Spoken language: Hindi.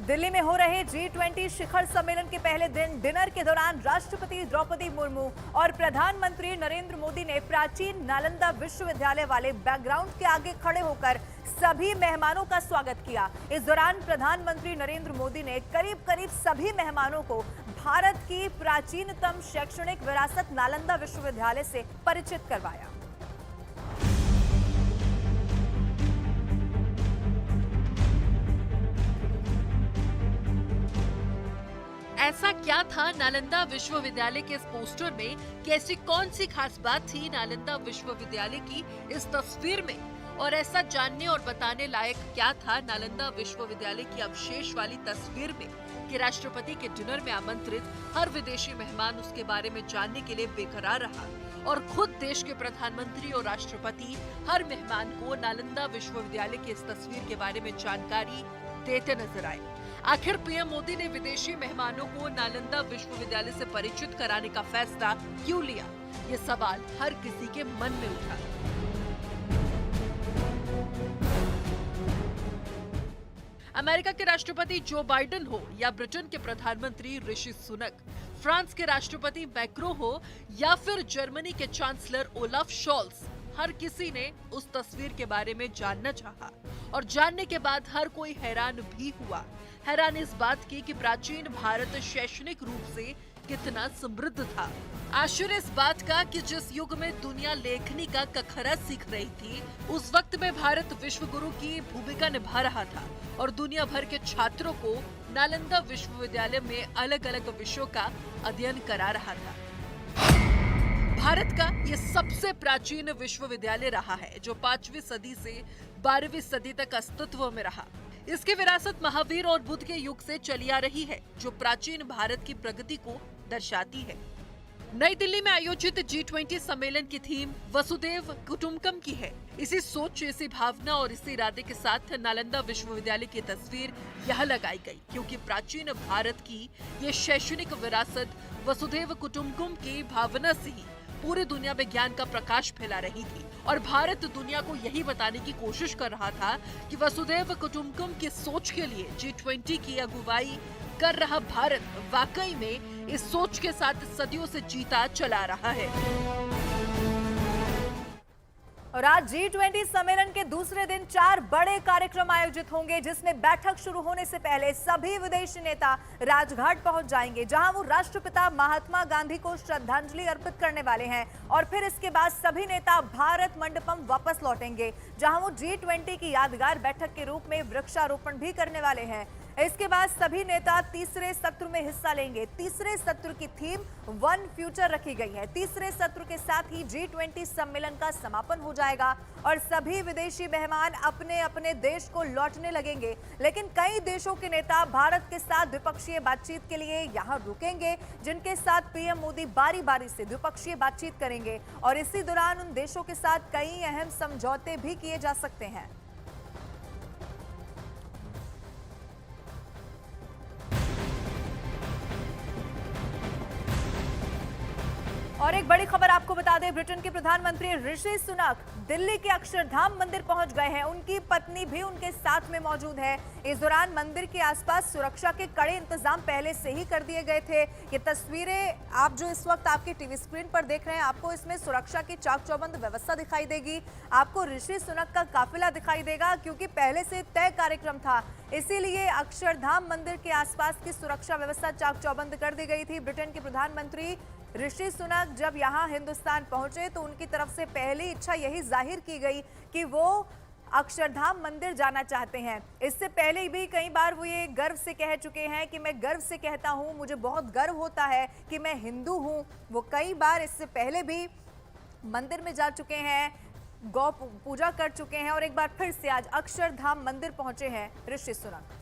दिल्ली में हो रहे G20 शिखर सम्मेलन के पहले दिन डिनर के दौरान राष्ट्रपति द्रौपदी मुर्मू और प्रधानमंत्री नरेंद्र मोदी ने प्राचीन नालंदा विश्वविद्यालय वाले बैकग्राउंड के आगे खड़े होकर सभी मेहमानों का स्वागत किया। इस दौरान प्रधानमंत्री नरेंद्र मोदी ने करीब सभी मेहमानों को भारत की प्राचीनतम शैक्षणिक विरासत नालंदा विश्वविद्यालय से परिचित करवाया। ऐसा क्या था नालंदा विश्वविद्यालय के इस पोस्टर में कि ऐसी कौन सी खास बात थी नालंदा विश्वविद्यालय की इस तस्वीर में, और ऐसा जानने और बताने लायक क्या था नालंदा विश्वविद्यालय की अवशेष वाली तस्वीर में कि राष्ट्रपति के डिनर में आमंत्रित हर विदेशी मेहमान उसके बारे में जानने के लिए बेकरार रहा और खुद देश के प्रधानमंत्री और राष्ट्रपति हर मेहमान को नालंदा विश्वविद्यालय की इस तस्वीर के बारे में जानकारी देते नजर आए। आखिर पीएम मोदी ने विदेशी मेहमानों को नालंदा विश्वविद्यालय से परिचित कराने का फैसला क्यों लिया? ये सवाल हर किसी के मन में उठा। अमेरिका के राष्ट्रपति जो बाइडेन हो या ब्रिटेन के प्रधानमंत्री ऋषि सुनक, फ्रांस के राष्ट्रपति मैक्रो हो या फिर जर्मनी के चांसलर ओलाफ शॉल्स, हर किसी ने उस तस्वीर के बारे में जानना चाहा और जानने के बाद हर कोई हैरान भी हुआ। हैरान इस बात की कि प्राचीन भारत शैक्षणिक रूप से कितना समृद्ध था। आश्चर्य इस बात का कि जिस युग में दुनिया लेखनी का कखरा सीख रही थी, उस वक्त में भारत विश्व गुरु की भूमिका निभा रहा था और दुनिया भर के छात्रों को नालंदा विश्वविद्यालय में अलग अलग विषयों का अध्ययन करा रहा था। भारत का ये सबसे प्राचीन विश्वविद्यालय रहा है जो 5वीं सदी से 12वीं सदी तक अस्तित्व में रहा। इसकी विरासत महावीर और बुद्ध के युग से चली आ रही है जो प्राचीन भारत की प्रगति को दर्शाती है। नई दिल्ली में आयोजित G20 सम्मेलन की थीम वसुधैव कुटुंबकम की है। इसी सोच, इसी भावना और इसी इरादे के साथ नालंदा विश्वविद्यालय की तस्वीर यह लगाई गई क्योंकि प्राचीन भारत की ये शैक्षणिक विरासत वसुधैव कुटुंबकम की भावना से ही पूरी दुनिया में ज्ञान का प्रकाश फैला रही थी और भारत दुनिया को यही बताने की कोशिश कर रहा था कि वसुधैव कुटुंबकम की सोच के लिए G20 की अगुवाई कर रहा भारत वाकई में इस सोच के साथ सदियों से जीता चला रहा है। और आज G20 सम्मेलन के दूसरे दिन 4 बड़े कार्यक्रम आयोजित होंगे, जिसमें बैठक शुरू होने से पहले सभी विदेशी नेता राजघाट पहुंच जाएंगे, जहां वो राष्ट्रपिता महात्मा गांधी को श्रद्धांजलि अर्पित करने वाले हैं। और फिर इसके बाद सभी नेता भारत मंडपम वापस लौटेंगे, जहां वो G20 की यादगार बैठक के रूप में वृक्षारोपण भी करने वाले हैं। इसके बाद सभी नेता तीसरे सत्र में हिस्सा लेंगे। तीसरे सत्र की थीम वन फ्यूचर रखी गई है। तीसरे सत्र के साथ ही G20 सम्मेलन का समापन हो जाएगा और सभी विदेशी मेहमान अपने अपने देश को लौटने लगेंगे। लेकिन कई देशों के नेता भारत के साथ द्विपक्षीय बातचीत के लिए यहां रुकेंगे, जिनके साथ पीएम मोदी बारी बारी से द्विपक्षीय बातचीत करेंगे और इसी दौरान उन देशों के साथ कई अहम समझौते भी किए जा सकते हैं। और एक बड़ी खबर आपको बता दें, ब्रिटेन के प्रधानमंत्री ऋषि सुनक दिल्ली के अक्षरधाम मंदिर पहुंच गए हैं। उनकी पत्नी भी उनके साथ में मौजूद है। इस दौरान मंदिर के आसपास सुरक्षा के कड़े इंतजाम पहले से ही कर दिए गए थे। ये तस्वीरें आप जो इस वक्त आपके टीवी स्क्रीन पर देख रहे हैं, आपको इसमें सुरक्षा की चाक चौबंद व्यवस्था दिखाई देगी। आपको ऋषि सुनक का काफिला दिखाई देगा क्योंकि पहले से तय कार्यक्रम था, इसीलिए अक्षरधाम मंदिर के आसपास की सुरक्षा व्यवस्था चाक चौबंद कर दी गई थी। ब्रिटेन के प्रधानमंत्री ऋषि सुनक जब यहां हिंदुस्तान पहुंचे तो उनकी तरफ से पहली इच्छा यही जाहिर की गई कि वो अक्षरधाम मंदिर जाना चाहते हैं। इससे पहले भी कई बार वो ये गर्व से कह चुके हैं कि मैं गर्व से कहता हूं, मुझे बहुत गर्व होता है कि मैं हिंदू हूं। वो कई बार इससे पहले भी मंदिर में जा चुके हैं, गौ पूजा कर चुके हैं और एक बार फिर से आज अक्षरधाम मंदिर पहुंचे हैं ऋषि सुनक।